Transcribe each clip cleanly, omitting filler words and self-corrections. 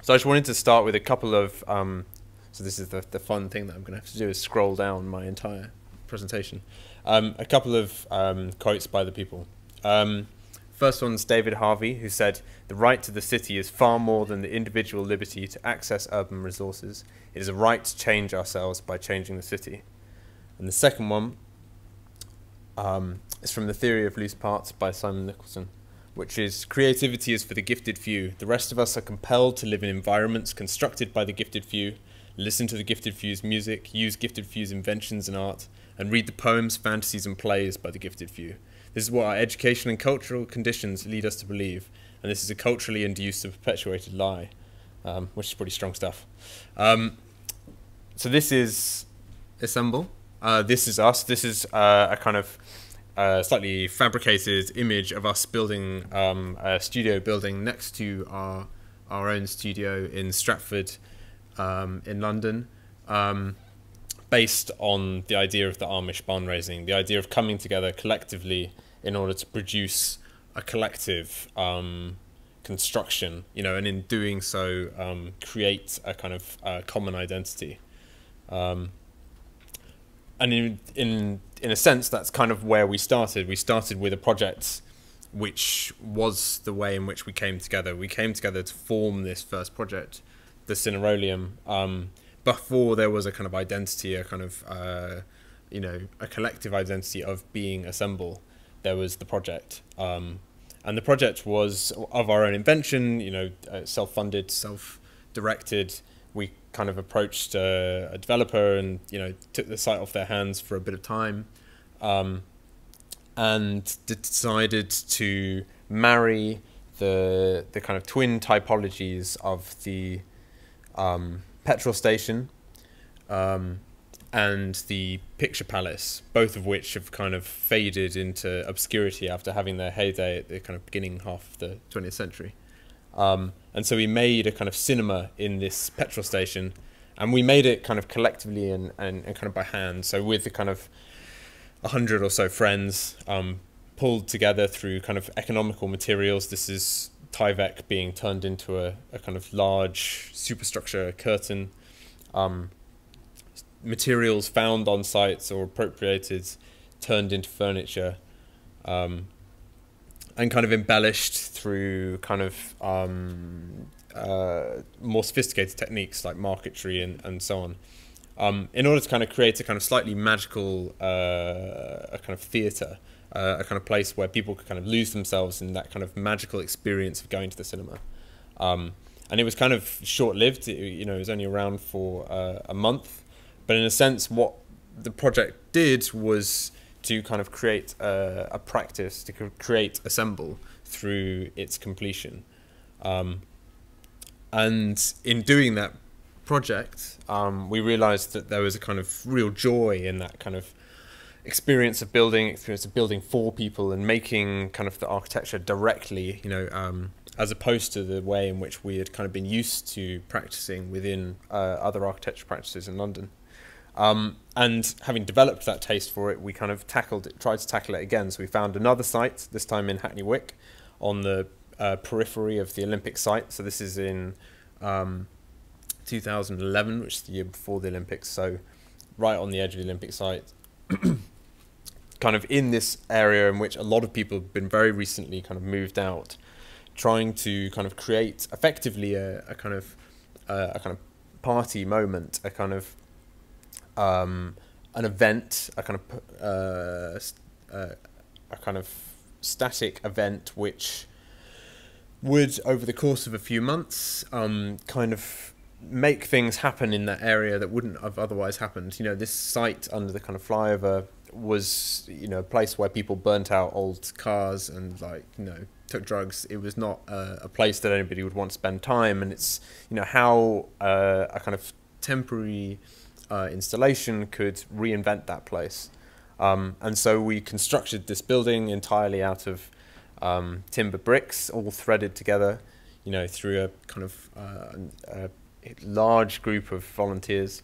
So I just wanted to start with a couple of, so this is the fun thing that I'm going to have to do is scroll down my entire presentation. A couple of quotes by the people. First one's David Harvey, who said, "The right to the city is far more than the individual liberty to access urban resources. It is a right to change ourselves by changing the city." And the second one is from The Theory of Loose Parts by Simon Nicholson, which is, "Creativity is for the gifted few. The rest of us are compelled to live in environments constructed by the gifted few, listen to the gifted few's music, use gifted few's inventions and art, and read the poems, fantasies and plays by the gifted few. This is what our education and cultural conditions lead us to believe, and this is a culturally induced and perpetuated lie," which is pretty strong stuff. So this is Assemble. This is us. This is a kind of slightly fabricated image of us building a studio building next to our own studio in Stratford in London, based on the idea of the Amish barn raising, the idea of coming together collectively in order to produce a collective construction, you know, and in doing so create a kind of common identity. And in a sense, that's kind of where we started. We started with a project which was the way in which we came together. We came together to form this first project, the Cineroleum, before there was a kind of identity, a kind of, you know, a collective identity of being Assemble. There was the project. And the project was of our own invention, you know, self-funded, self-directed. We kind of approached a developer and, you know, took the site off their hands for a bit of time, and decided to marry the kind of twin typologies of the petrol station and the picture palace, both of which have kind of faded into obscurity after having their heyday at the kind of beginning half of the 20th century. And so we made a kind of cinema in this petrol station, and we made it kind of collectively and kind of by hand. So with the kind of 100 or so friends, pulled together through kind of economical materials. This is Tyvek being turned into a kind of large superstructure curtain. Materials found on sites or appropriated, turned into furniture, and kind of embellished through kind of more sophisticated techniques like marquetry and so on, in order to kind of create a kind of slightly magical a kind of theatre, a kind of place where people could kind of lose themselves in that kind of magical experience of going to the cinema. And it was kind of short-lived. You know, it was only around for a month. But in a sense, what the project did was to kind of create a practice, to create Assemble through its completion. And in doing that project, we realized that there was a kind of real joy in that kind of experience of building for people and making kind of the architecture directly, you know, as opposed to the way in which we had kind of been used to practicing within other architecture practices in London. And having developed that taste for it, we kind of tried to tackle it again. So we found another site, this time in Hackney Wick, on the periphery of the Olympic site. So this is in 2011, which is the year before the Olympics. So right on the edge of the Olympic site, kind of in this area in which a lot of people have been very recently kind of moved out, trying to kind of create effectively a kind of party moment, a kind of an event, a kind of static event which would, over the course of a few months, kind of make things happen in that area that wouldn't have otherwise happened. You know, this site under the kind of flyover was, you know, a place where people burnt out old cars and, like, you know, took drugs. It was not a place that anybody would want to spend time. And it's, you know, how a kind of temporary installation could reinvent that place. And so we constructed this building entirely out of timber bricks, all threaded together, you know, through a kind of a large group of volunteers,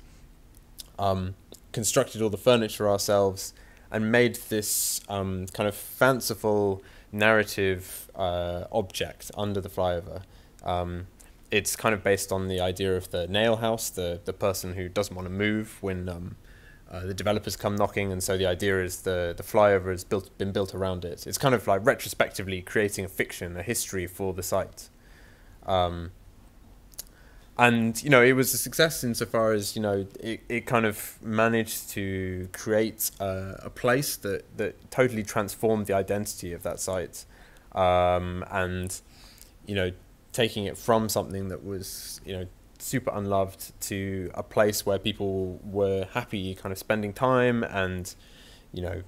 constructed all the furniture ourselves, and made this kind of fanciful narrative object under the flyover. it's kind of based on the idea of the nail house, the person who doesn't want to move when the developers come knocking, and so the idea is the flyover has been built around it. It's kind of like retrospectively creating a fiction, a history for the site. And, you know, it was a success insofar as, you know, it kind of managed to create a place that totally transformed the identity of that site. And, you know, taking it from something that was, you know, super unloved to a place where people were happy kind of spending time and, you know,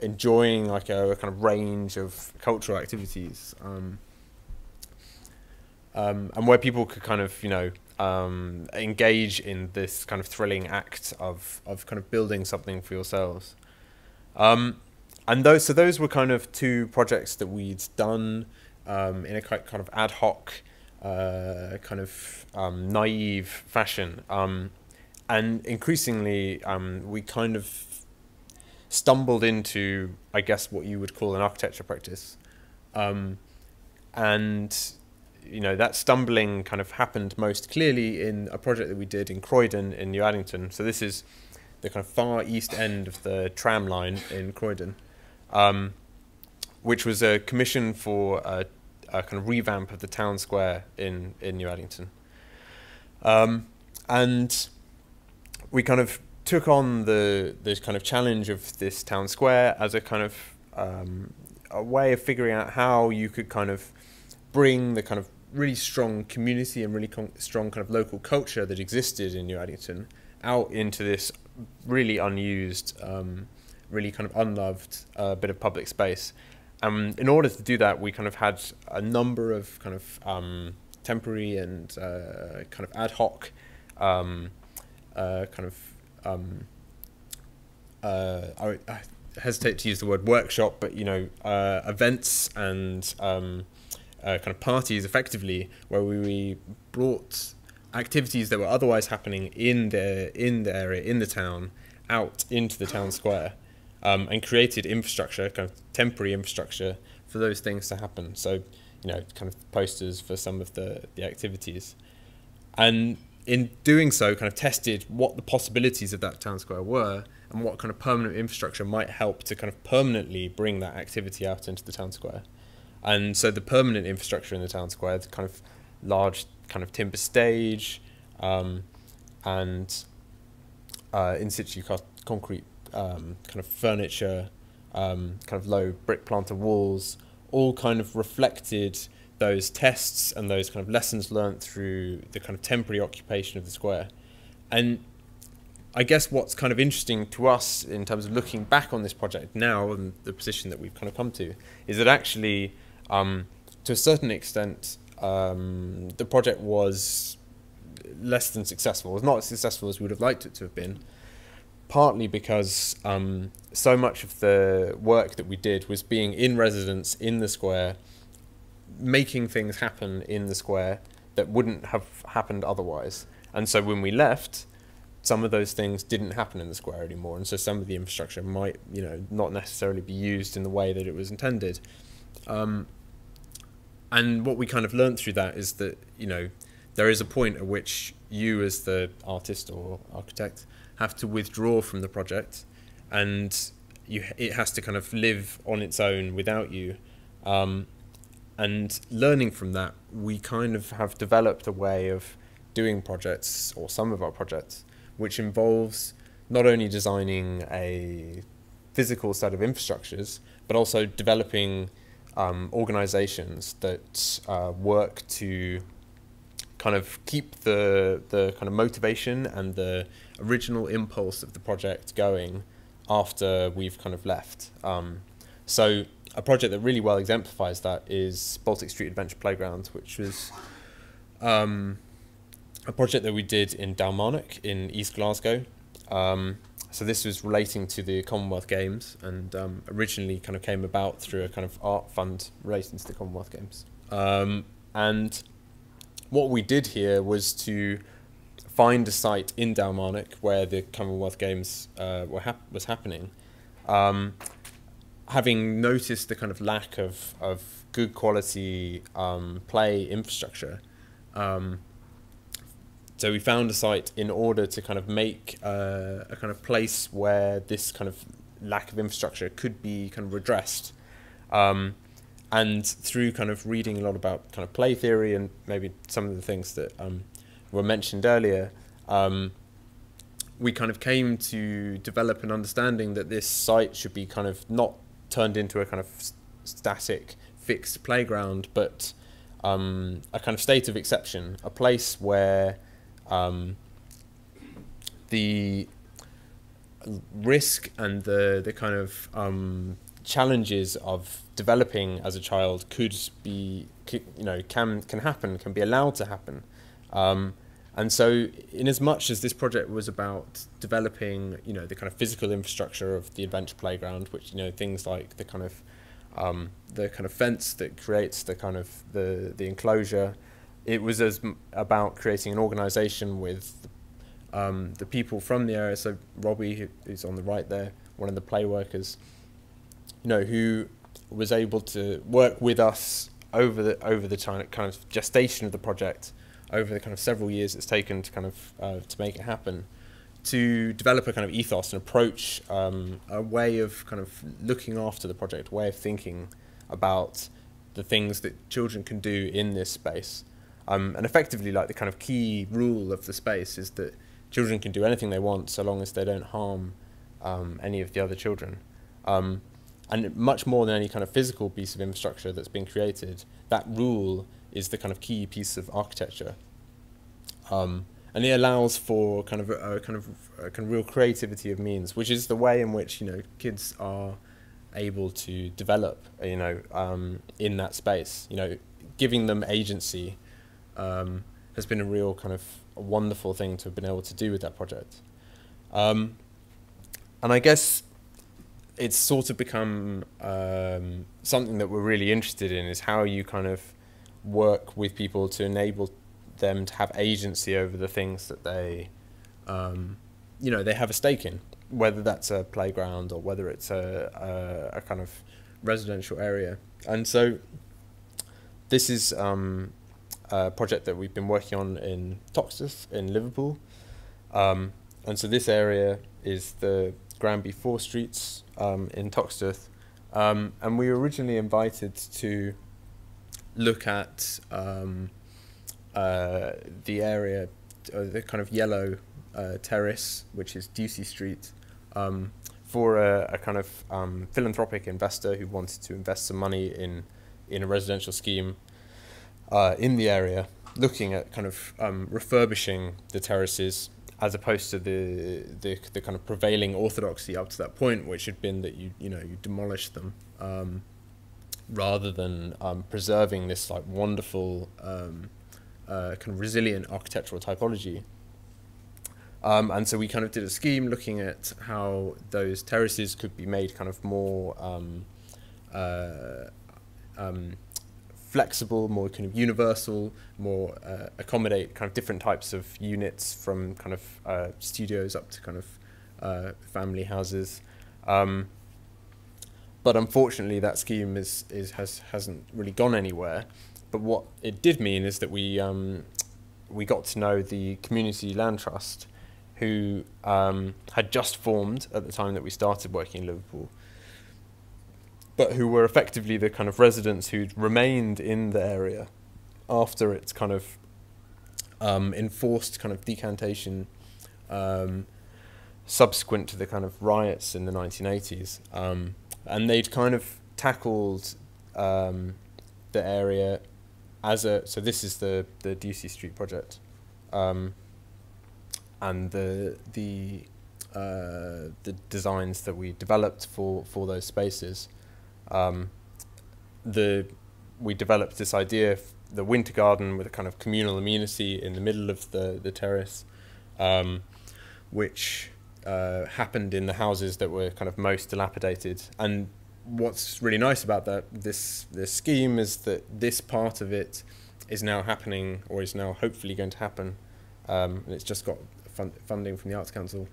enjoying like a kind of range of cultural activities. And where people could kind of, you know, engage in this kind of thrilling act of kind of building something for yourselves. And those were kind of two projects that we'd done in a kind of ad hoc, kind of naive fashion. And increasingly, we kind of stumbled into, I guess, what you would call an architecture practice. And you know, that stumbling kind of happened most clearly in a project that we did in Croydon in New Addington. So this is the kind of far east end of the tram line in Croydon, which was a commission for a kind of revamp of the town square in New Addington. And we kind of took on this kind of challenge of this town square as a kind of a way of figuring out how you could kind of bring the kind of really strong community and really strong kind of local culture that existed in New Addington out into this really unused, really kind of unloved bit of public space. In order to do that, we kind of had a number of kind of temporary and kind of ad hoc kind of I hesitate to use the word workshop, but you know, events and kind of parties, effectively, where we brought activities that were otherwise happening in the area, in the town, out into the town square, and created infrastructure, kind of temporary infrastructure for those things to happen. So, you know, kind of posters for some of the activities, and in doing so, kind of tested what the possibilities of that town square were and what kind of permanent infrastructure might help to kind of permanently bring that activity out into the town square. And so the permanent infrastructure in the town square, the kind of large kind of timber stage, and in situ concrete kind of furniture, kind of low brick planter walls, all kind of reflected those tests and those kind of lessons learnt through the kind of temporary occupation of the square. And I guess what's kind of interesting to us in terms of looking back on this project now and the position that we've kind of come to is that actually, to a certain extent, the project was less than successful. It was not as successful as we would have liked it to have been, partly because so much of the work that we did was being in residence in the square, making things happen in the square that wouldn't have happened otherwise. And so when we left, some of those things didn't happen in the square anymore, and so some of the infrastructure might, you know, not necessarily be used in the way that it was intended. And what we kind of learned through that is that, you know, there is a point at which you as the artist or architect have to withdraw from the project, and it has to kind of live on its own without you. And learning from that, we kind of have developed a way of doing projects, or some of our projects, which involves not only designing a physical set of infrastructures, but also developing organizations that work to kind of keep the kind of motivation and the original impulse of the project going after we've kind of left. So a project that really well exemplifies that is Baltic Street Adventure Playground, which was a project that we did in Dalmarnock in East Glasgow. So this was relating to the Commonwealth Games, and originally kind of came about through a kind of art fund relating to the Commonwealth Games. And what we did here was to find a site in Dalmarnock where the Commonwealth Games was happening. Having noticed the kind of lack of good quality play infrastructure, So we found a site in order to kind of make a kind of place where this kind of lack of infrastructure could be kind of redressed. And through kind of reading a lot about kind of play theory and maybe some of the things that were mentioned earlier, we kind of came to develop an understanding that this site should be kind of not turned into a kind of static, fixed playground, but a kind of state of exception, a place where the risk and the kind of challenges of developing as a child can happen, can be allowed to happen. And so in as much as this project was about developing, the kind of physical infrastructure of the adventure playground, which, things like the kind of fence that creates the kind of the enclosure, it was about creating an organization with the people from the area. So Robbie, who's on the right there, one of the play workers, who was able to work with us over the kind of gestation of the project, over the kind of several years it's taken to kind of to make it happen, to develop a kind of ethos and approach, a way of kind of looking after the project, a way of thinking about the things that children can do in this space. And effectively, like, the kind of key rule of the space is that children can do anything they want so long as they don't harm any of the other children. And much more than any kind of physical piece of infrastructure that's been created, that rule is the kind of key piece of architecture. And it allows for kind of real creativity of means, which is the way in which, kids are able to develop, in that space. Giving them agency has been a real kind of a wonderful thing to have been able to do with that project. And I guess it's sort of become something that we're really interested in, is how you kind of work with people to enable them to have agency over the things that they have a stake in, whether that's a playground or whether it's a kind of residential area. And so this is a project that we've been working on in Toxteth in Liverpool. And so this area is the Granby 4 Streets in Toxteth. And we were originally invited to look at the area, the kind of yellow terrace, which is Ducey Street, for a kind of philanthropic investor who wanted to invest some money in a residential scheme in the area, looking at kind of refurbishing the terraces, as opposed to the kind of prevailing orthodoxy up to that point, which had been that you demolish them, rather than preserving this like wonderful kind of resilient architectural typology. And so we kind of did a scheme looking at how those terraces could be made kind of more flexible, more kind of universal, more accommodate kind of different types of units, from kind of studios up to kind of family houses. But unfortunately, that scheme hasn't really gone anywhere. But what it did mean is that we got to know the Community Land Trust, who had just formed at the time that we started working in Liverpool, but who were effectively the kind of residents who'd remained in the area after its kind of enforced kind of decantation subsequent to the kind of riots in the 1980s. And they'd kind of tackled the area so this is the Ducey Street project, and the designs that we developed for those spaces. We developed this idea, the winter garden with a kind of communal amenity in the middle of the terrace, which happened in the houses that were kind of most dilapidated. And what's really nice about this scheme is that this part of it is now happening, or is now hopefully going to happen, and it's just got funding from the Arts Council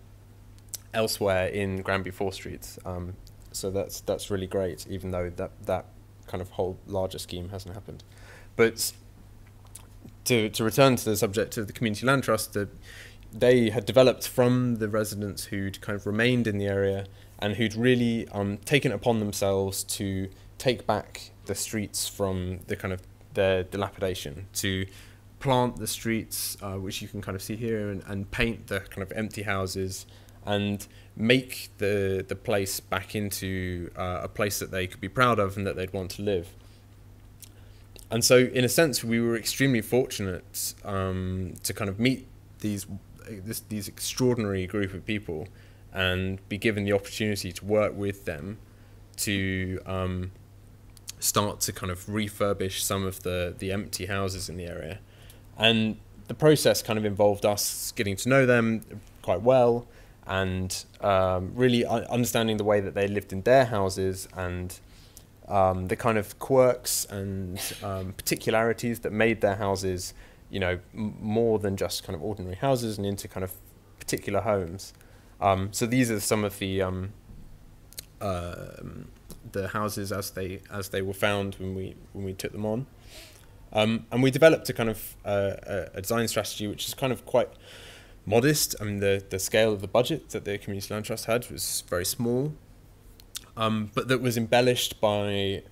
elsewhere in Granby 4 Streets. So that's really great, even though that kind of whole larger scheme hasn't happened. But to return to the subject of the community land trust, they had developed from the residents who'd kind of remained in the area and who'd really taken it upon themselves to take back the streets from the kind of their dilapidation, to plant the streets, which you can kind of see here, and paint the kind of empty houses, and make the place back into a place that they could be proud of and that they'd want to live. And so, in a sense, we were extremely fortunate to kind of meet these extraordinary group of people and be given the opportunity to work with them to start to kind of refurbish some of the empty houses in the area. And the process kind of involved us getting to know them quite well and really understanding the way that they lived in their houses and the kind of quirks and particularities that made their houses, you know, more than just kind of ordinary houses and into kind of particular homes. So these are some of the houses as they were found when we took them on, and we developed a kind of a design strategy which is kind of quite modest. I mean, the scale of the budget that the Community Land Trust had was very small. But that was embellished by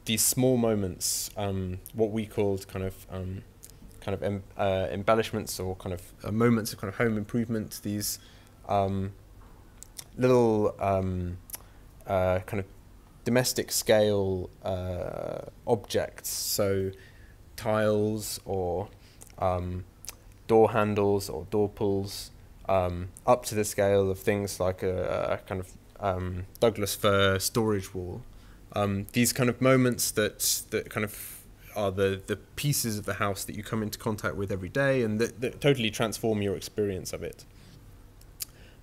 these small moments, what we called kind of embellishments, or kind of moments of kind of home improvement. These little kind of domestic scale objects, so tiles or door handles or door pulls, up to the scale of things like a kind of Douglas fir storage wall. These kind of moments that kind of are the pieces of the house that you come into contact with every day and that totally transform your experience of it.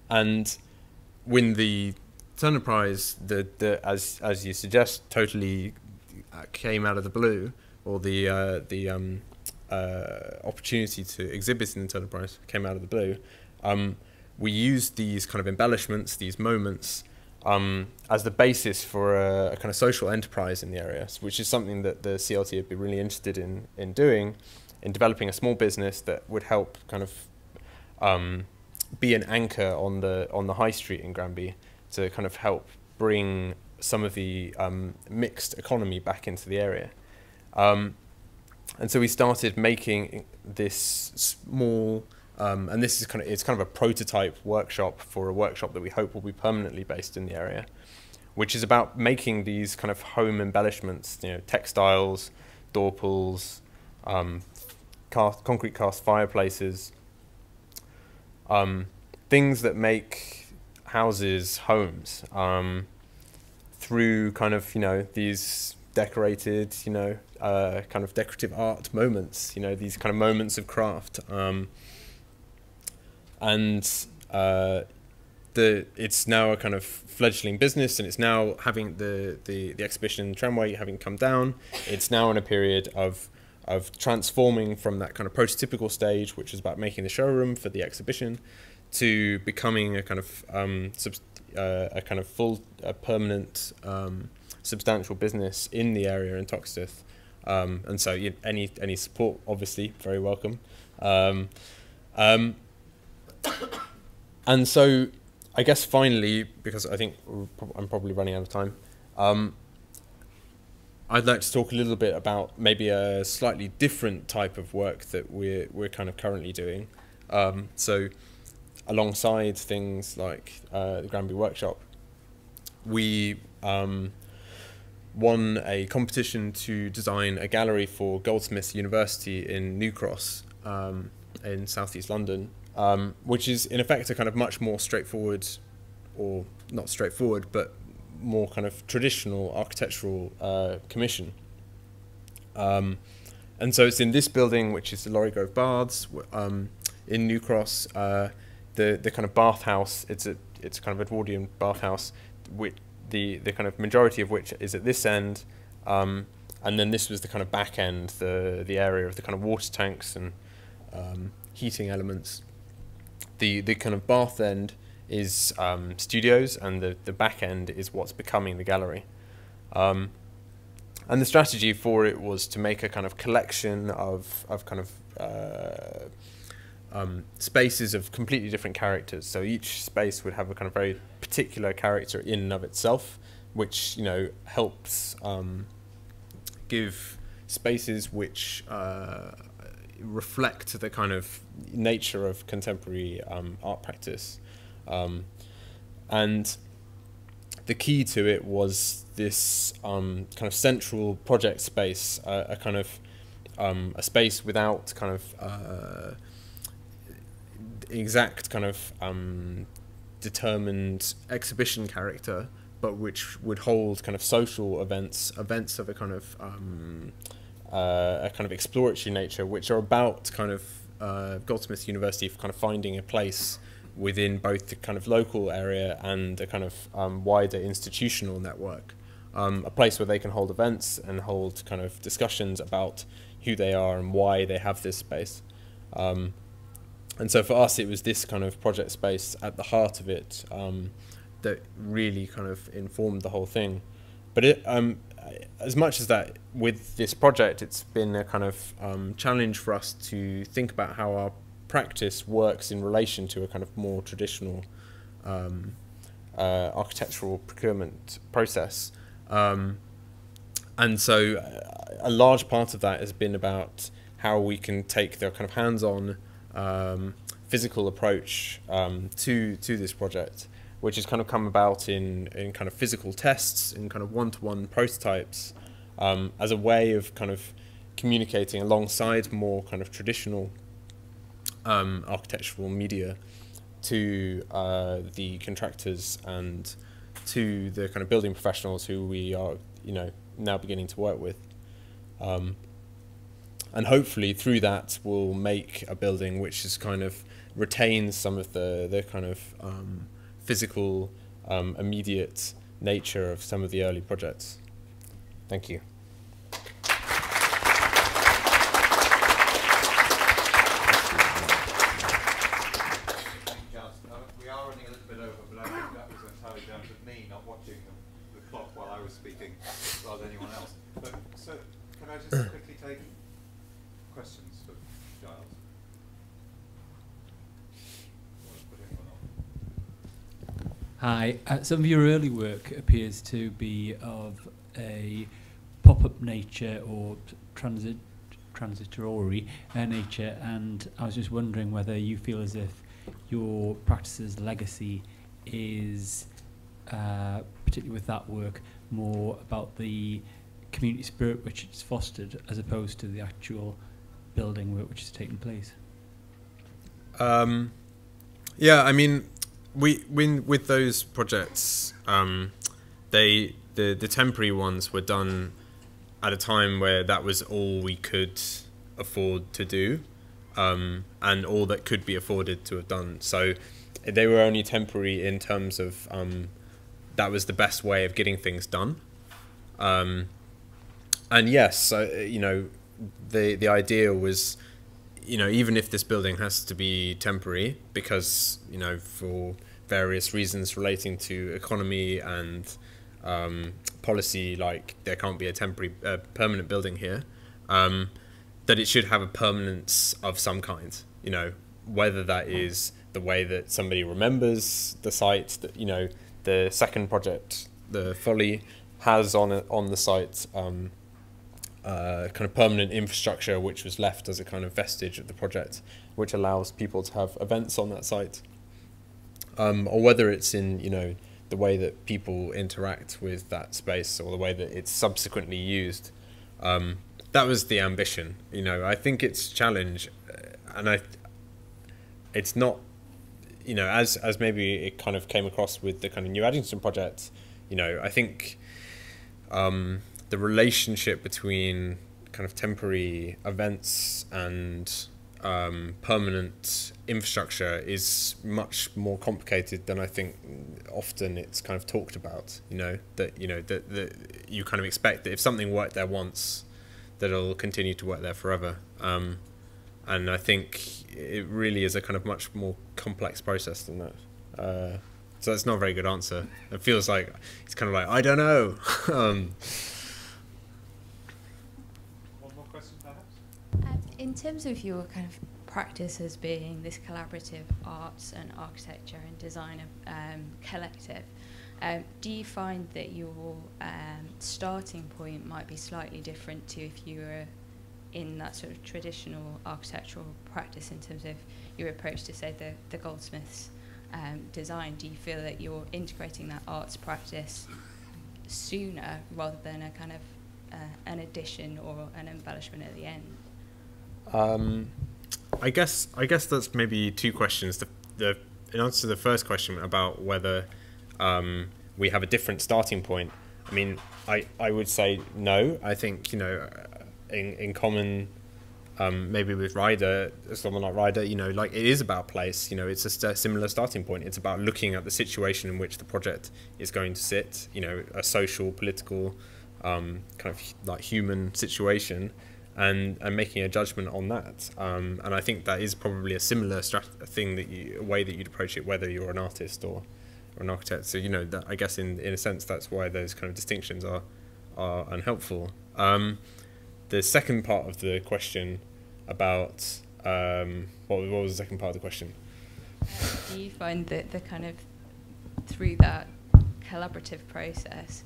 And when the Turner Prize, as you suggest, totally came out of the blue, or the opportunity to exhibit in the Turner Prize came out of the blue, we used these kind of embellishments, these moments, as the basis for a kind of social enterprise in the area, which is something that the CLT would be really interested in doing, in developing a small business that would help kind of be an anchor on the high street in Granby to kind of help bring some of the mixed economy back into the area. And so we started making this small, and this is it's kind of a prototype workshop for a workshop that we hope will be permanently based in the area, which is about making these kind of home embellishments, you know, textiles, door pulls, concrete cast fireplaces, things that make houses homes, through kind of, you know, these decorated, you know, kind of decorative art moments, you know, these kind of moments of craft. And it's now a kind of fledgling business, and it's now having the exhibition Tramway having come down. It's now in a period of transforming from that kind of prototypical stage, which is about making the showroom for the exhibition, to becoming a kind of full, permanent, substantial business in the area in Toxteth. And so any support, obviously, very welcome. And so I guess finally, because I think I'm probably running out of time, I'd like to talk a little bit about maybe a slightly different type of work that we're kind of currently doing. So alongside things like the Granby Workshop, we won a competition to design a gallery for Goldsmiths University in New Cross, in southeast London, which is in effect a kind of much more straightforward, or not straightforward, but more kind of traditional architectural commission. And so it's in this building, which is the Laurie Grove Baths, in New Cross. The kind of bathhouse, it's a kind of Edwardian bathhouse, which the kind of majority of which is at this end, and then this was the kind of back end, the area of the kind of water tanks and heating elements. The kind of bath end is studios, and the back end is what's becoming the gallery. And the strategy for it was to make a kind of collection of kind of spaces of completely different characters. So each space would have a kind of very particular character in and of itself, which, you know, helps give spaces which reflect the kind of nature of contemporary art practice. And the key to it was this kind of central project space, a kind of a space without kind of exact kind of determined exhibition character, but which would hold kind of social events of a kind of exploratory nature, which are about kind of Goldsmiths University kind of finding a place within both the kind of local area and a kind of wider institutional network, a place where they can hold events and hold kind of discussions about who they are and why they have this space. And so for us, it was this kind of project space at the heart of it that really kind of informed the whole thing. But it, as much as that, with this project, it's been a kind of challenge for us to think about how our practice works in relation to a kind of more traditional architectural procurement process. And so a large part of that has been about how we can take the kind of hands-on physical approach to this project, which has kind of come about in kind of physical tests, in kind of one-to-one prototypes, as a way of kind of communicating alongside more kind of traditional architectural media to the contractors and to the kind of building professionals who we are, you know, now beginning to work with. And hopefully through that we'll make a building which is kind of retains some of the kind of physical, immediate nature of some of the early projects. Thank you. We are running a little bit over, but I think that was entirely down to me not watching the clock while I was speaking rather than anyone else. But so, can I just quickly take questions for Giles? Hi. Some of your early work appears to be of a pop-up nature or transitory nature, and I was just wondering whether you feel as if your practice's legacy is, particularly with that work, more about the community spirit which it's fostered as opposed to the actual building work which has taken place. Yeah, I mean, with those projects, the temporary ones were done at a time where that was all we could afford to do, and all that could be afforded to have done. So they were only temporary in terms of that was the best way of getting things done. And yes, so, you know, the idea was, you know, even if this building has to be temporary because, you know, for various reasons relating to economy and policy, like there can't be a temporary permanent building here, that it should have a permanence of some kind, you know, whether that is the way that somebody remembers the site, that, you know, the second project, the Folly, has on the site kind of permanent infrastructure which was left as a kind of vestige of the project, which allows people to have events on that site, or whether it's in, you know, the way that people interact with that space or the way that it's subsequently used. That was the ambition, you know. I think it's challenge, and it's not, you know, as maybe it kind of came across with the kind of New Addington project, you know, I think the relationship between kind of temporary events and permanent infrastructure is much more complicated than I think often it's kind of talked about, you know, that, you know, that you kind of expect that if something worked there once, that it'll continue to work there forever. And I think it really is a kind of much more complex process than that. So that's not a very good answer. It feels like it's kind of like, I don't know. In terms of your kind of practice as being this collaborative arts and architecture and design collective, do you find that your starting point might be slightly different to if you were in that sort of traditional architectural practice in terms of your approach to, say, the goldsmith's design? Do you feel that you're integrating that arts practice sooner rather than a kind of an addition or an embellishment at the end? I guess that's maybe two questions. In answer to the first question about whether we have a different starting point, I mean, I would say no. I think, you know, in common, maybe with Ryder, someone like Ryder, you know, like, it is about place. You know, it's a similar starting point. It's about looking at the situation in which the project is going to sit. You know, a social, political, kind of like human situation, and making a judgment on that. And I think that is probably a similar way that you'd approach it, whether you're an artist or an architect. So, you know, that, I guess in a sense, that's why those kind of distinctions are unhelpful. The second part of the question about what was the second part of the question? Do you find that the kind of through that collaborative process,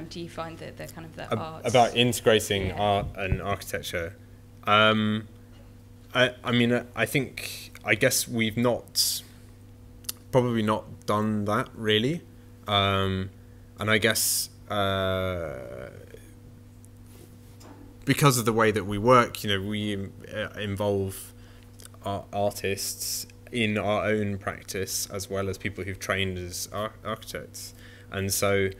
do you find that the kind of the arts about integrating art and architecture? I mean, I guess we've probably not done that really, and I guess because of the way that we work, you know, we involve artists in our own practice as well as people who've trained as architects, and so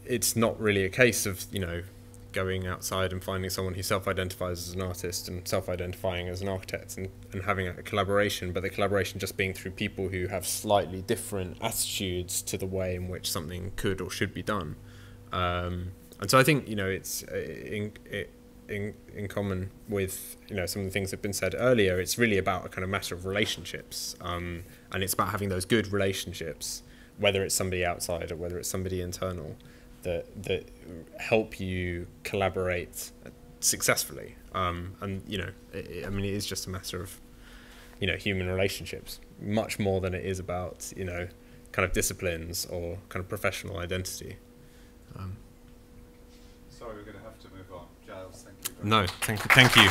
it's not really a case of, you know, going outside and finding someone who self-identifies as an artist and self-identifying as an architect and having a collaboration, but the collaboration just being through people who have slightly different attitudes to the way in which something could or should be done. And so I think, you know, it's in common with, you know, some of the things that have been said earlier. It's really about a kind of matter of relationships, and it's about having those good relationships, whether it's somebody outside or whether it's somebody internal, that help you collaborate successfully. And, you know, I mean, it is just a matter of, you know, human relationships, much more than it is about, you know, kind of disciplines or kind of professional identity. Sorry, we're going to have to move on. Giles, thank you. No, thank you.